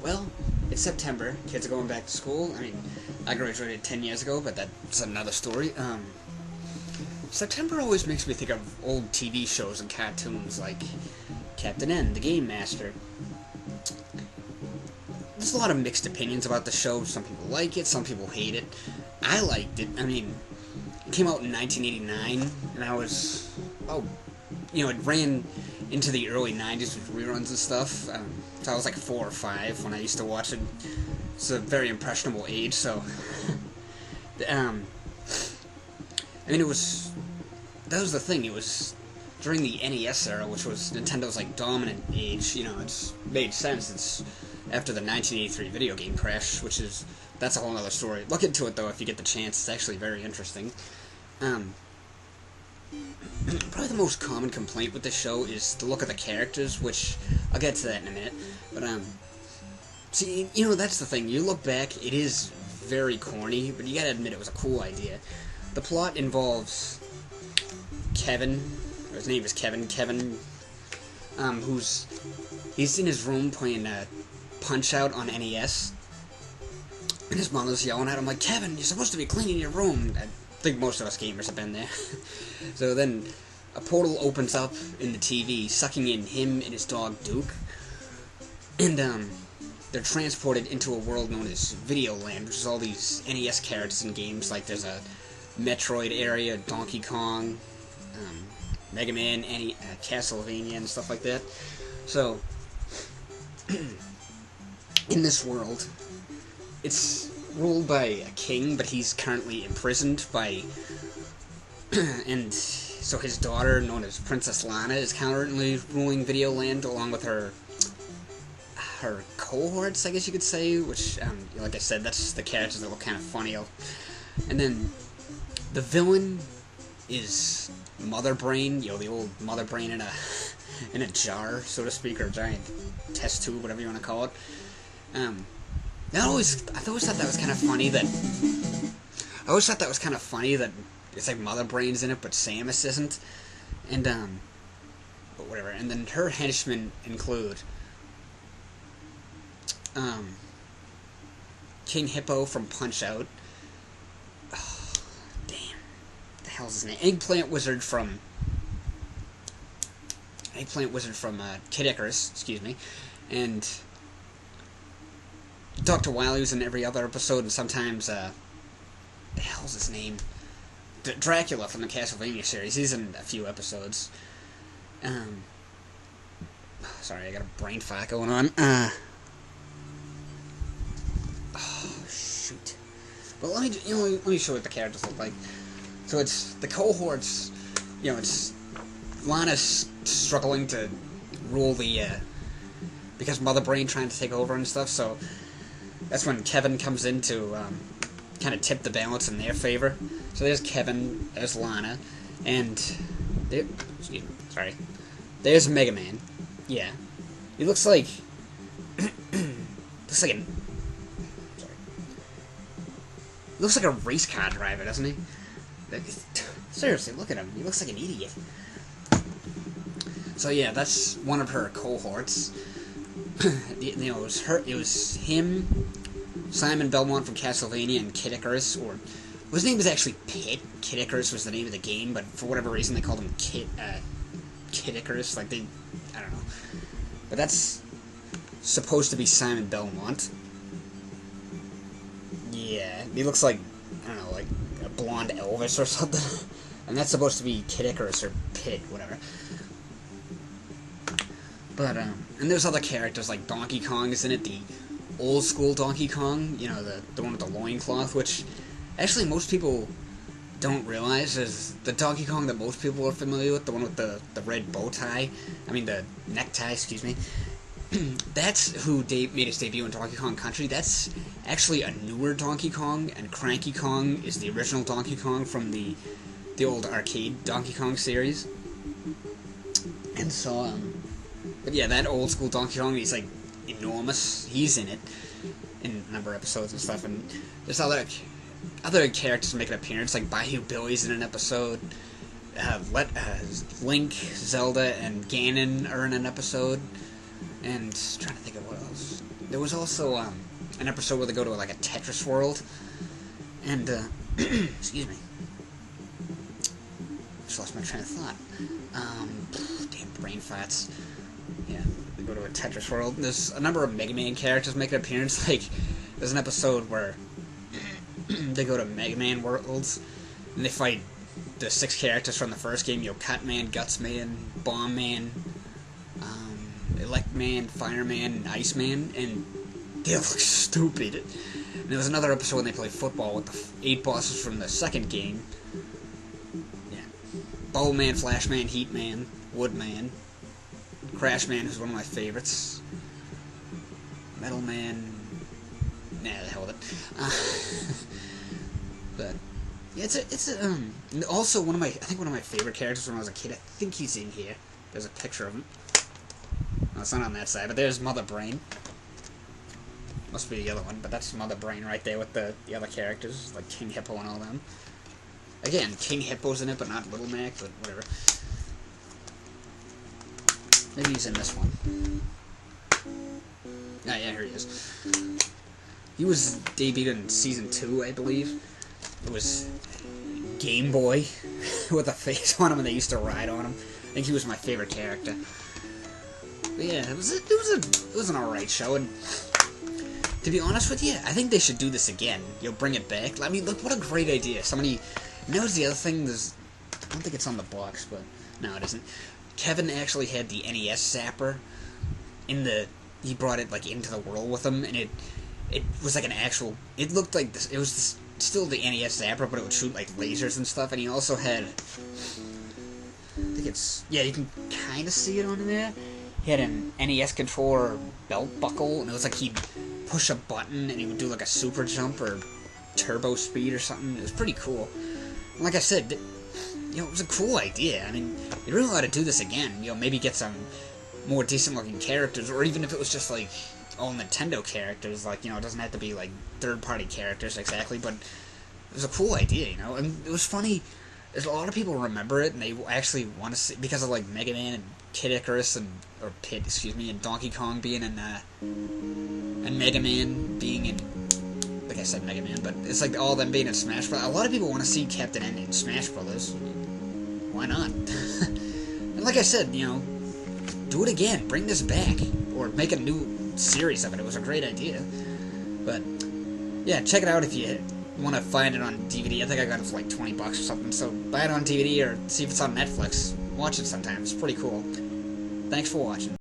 Well, it's September. Kids are going back to school. I mean, I graduated 10 years ago, but that's another story. September always makes me think of old TV shows and cartoons like Captain N, the Game Master. There's a lot of mixed opinions about the show. Some people like it, some people hate it. I liked it. I mean, it came out in 1989, and I was, it ran into the early 90s with reruns and stuff. So I was like 4 or 5 when I used to watch it. It's a very impressionable age, so... I mean, that was the thing. It was during the NES era, which was Nintendo's, dominant age. It's made sense. It's after the 1983 video game crash, that's a whole other story. Look into it, though, if you get the chance. It's actually very interesting. Probably the most common complaint with this show is the look of the characters, which I'll get to that in a minute. But, see, that's the thing. You look back, it is very corny, but you gotta admit it was a cool idea. The plot involves Kevin, or his name is Kevin, he's in his room playing Punch-Out on NES, and his mother's yelling at him like, "Kevin, you're supposed to be cleaning your room." I think most of us gamers have been there. So then a portal opens up in the TV, sucking in him and his dog Duke, and they're transported into a world known as Video Land, which is all these NES characters and games. Like there's a Metroid area, Donkey Kong, Mega Man, Castlevania, and stuff like that. So, in this world, it's ruled by a king, but he's currently imprisoned by... and so his daughter, known as Princess Lana, is currently ruling Video Land, along with her cohorts, I guess you could say, which, like I said, that's the characters that look kind of funny. And then the villain is Mother Brain, the old Mother Brain in a jar, so to speak, or a giant test tube, whatever you want to call it. I always thought that was kind of funny that it's like Mother Brain's in it, but Samus isn't, and but whatever. And then her henchmen include King Hippo from Punch-Out. Oh, damn. What the hell's his name? Eggplant Wizard from Kid Icarus, excuse me. And Dr. Wily was in every other episode, and sometimes, the hell's his name? Dracula from the Castlevania series. He's in a few episodes. Sorry, I got a brain fart going on. Shoot. Well, let me show you what the characters look like. So it's the cohorts. It's Lana's struggling to rule because Mother Brain trying to take over and stuff. So that's when Kevin comes in to kind of tip the balance in their favor. So there's Kevin, there's Lana, and there's Mega Man. Yeah, he looks like looks like a race car driver, doesn't he? Seriously, look at him. He looks like an idiot. So yeah, that's one of her cohorts. It was him, Simon Belmont from Castlevania, and Kid Icarus, or his name was actually Pit. Kid Icarus was the name of the game, but for whatever reason they called him Kid Icarus. I don't know. But that's supposed to be Simon Belmont. Yeah, he looks like, I don't know, like a blonde Elvis or something. And that's supposed to be Kid Icarus or Pit, whatever. But, and there's other characters, like Donkey Kong is in it, the old school Donkey Kong, the one with the loincloth, which actually most people don't realize is the Donkey Kong that most people are familiar with, the one with the red bow tie, the necktie, excuse me. That's who made his debut in Donkey Kong Country. That's actually a newer Donkey Kong, and Cranky Kong is the original Donkey Kong from the old arcade Donkey Kong series. And so, but yeah, that old school Donkey Kong, he's like enormous. He's in it in a number of episodes and stuff, and there's other characters make an appearance, like Bayou Billy's in an episode. Link, Zelda, and Ganon are in an episode. And trying to think of what else. There was also an episode where they go to like a Tetris world, and excuse me, just lost my train of thought. Damn brain farts. Yeah, they go to a Tetris world. There's a number of Mega Man characters make an appearance. Like, there's an episode where they go to Mega Man worlds, and they fight the 6 characters from the first game. Cut Man, Guts Man, Bomb Man, Elect Man, Fireman, and Iceman, and they look stupid. And there was another episode when they play football with the 8 bosses from the second game. Yeah. Bubble Man, Flash Man, Heat Man, Wood Man, Crash Man, who's one of my favorites, Metal Man, nah, the hell with it. But yeah, also one of my favorite characters when I was a kid. I think he's in here. There's a picture of him. No, it's not on that side, but there's Mother Brain. Must be the other one, but that's Mother Brain right there with the other characters, like King Hippo and all them. Again, King Hippo's in it, but not Little Mac, but whatever. Maybe he's in this one. Oh, yeah, here he is. He was debuted in Season 2, I believe. It was Game Boy with a face on him, and they used to ride on him. I think he was my favorite character. But yeah, it was an alright show, and to be honest with you, I think they should do this again. Bring it back. I mean, look, what a great idea. Somebody... And that was the other thing, I don't think it's on the box, but... No, it isn't. Kevin actually had the NES Zapper in the... He brought it, like, into the world with him, and it was like an actual... It looked like this... It was still the NES Zapper, but it would shoot, like, lasers and stuff, and he also had... I think it's... Yeah, you can kind of see it on there. He had an NES controller belt buckle, and it was like he'd push a button, and he would do, like, a super jump or turbo speed or something. It was pretty cool. And like I said, it was a cool idea. I mean, you really ought to do this again. Maybe get some more decent-looking characters, or even if it was just, like, all Nintendo characters, like, it doesn't have to be, like, third-party characters exactly, but it was a cool idea, and it was funny. There's a lot of people remember it, and they actually want to see, because of, like, Mega Man and Kid Icarus, and Donkey Kong being in, and Mega Man being in, like I said, Mega Man, but it's like all of them being in Smash Bros. A lot of people want to see Captain N in Smash Brothers. Why not? And like I said, do it again. Bring this back. Or make a new series of it. It was a great idea. But, yeah, check it out if you want to find it on DVD. I think I got it for like $20 or something. So buy it on DVD or see if it's on Netflix. Watch it sometime. It's pretty cool. Thanks for watching.